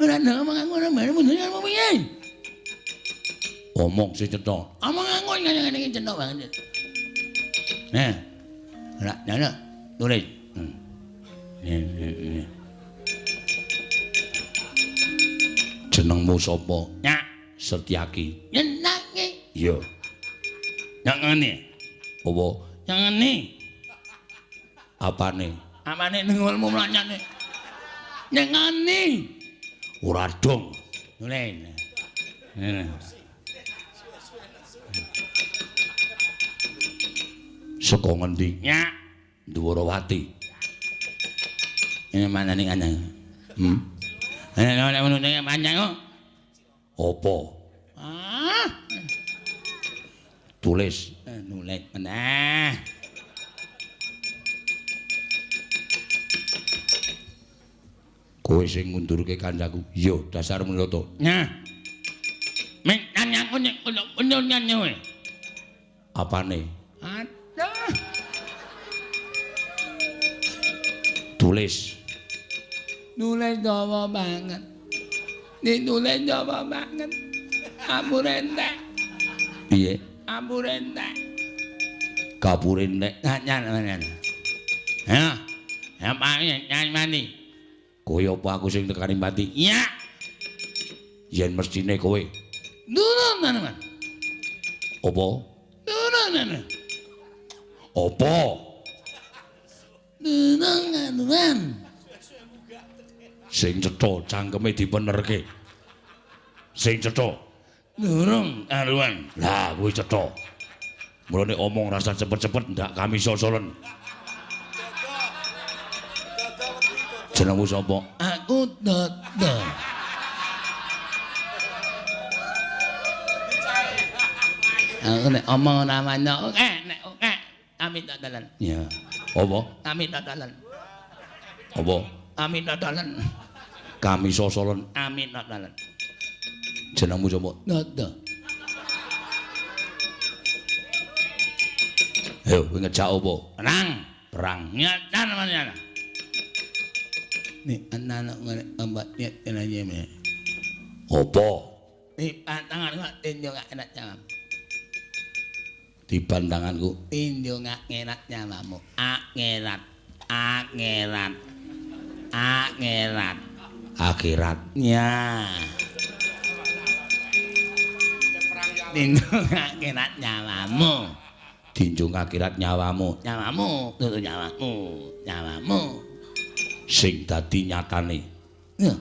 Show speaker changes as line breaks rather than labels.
ora ngomong ngono meneng piye?
Omong sing cetha.
Omong ngono ngene iki cetha banget. Nah. Ora nyono tulis.
Jenengmu sapa?
Nyak
Setyaki.
nyenake.
Iya.
Nyak ngene.
Apa?
Yang ngene.
Apane?
Apane nengolmu mlanyane? Yang ngene.
Ora dong.
Tulis. Ngene.
Saka ngendi?
Nyak
Dwarawati.
ini mana nih kandang? Ana ngono nek panjang kok.
Apa?
Ah.
Tulis.
Nulis meneh.
Kowe sing ngundurke kancaku. Iya, dasar menoto.
Nah. Men nyanyaku nek kono nyanyi kowe.
Apane?
Aduh.
Tulis.
Nulis dawa banget. Ditulis dawa banget. Ampun entek.
Piye?
Ampun entek.
Kapure nek
Nyanyi. Ya. Apa nyanyi mani?
kowe apa aku sing tekani mati?
Iya.
Yen mestine kowe.
Turun tenan.
Apa?
Turun tenan.
Apa?
Turun.
Sing cetha cangkeme dipenerke. Sing cetha.
Durung karuan.
Lah kuwi cetha. Mulane omong rasa cepet-cepet ndak kami sosolen. Jenengmu sapa?
Aku Dodo. Aku nek omong namanya oke, nek oke. Amin dodolan.
Ya. Apa?
Amin dodolan.
Apa?
Amin dodolan.
Kami sosolen.
Amin dodolan.
Jenengmu sapa?
Dodo.
Ayo, kowe ngejak apa?
Perang.
Perang.
Nyatan mana? Nih anak-anak ngene obat nyet aja me.
Apa?
Nih pantangan kok tinjo gak enak jawab.
Di pandanganku.
Tinjo gak enak nyawamu. Akhirat. Akhirat. Akhirat.
Akhirat.
Ya. Tinjo gak enak nyawamu.
Dinjung akhirat nyawamu.
Nyawamu, tutu nyawamu. Nyawamu.
Sing dadi nyatane.
Ya.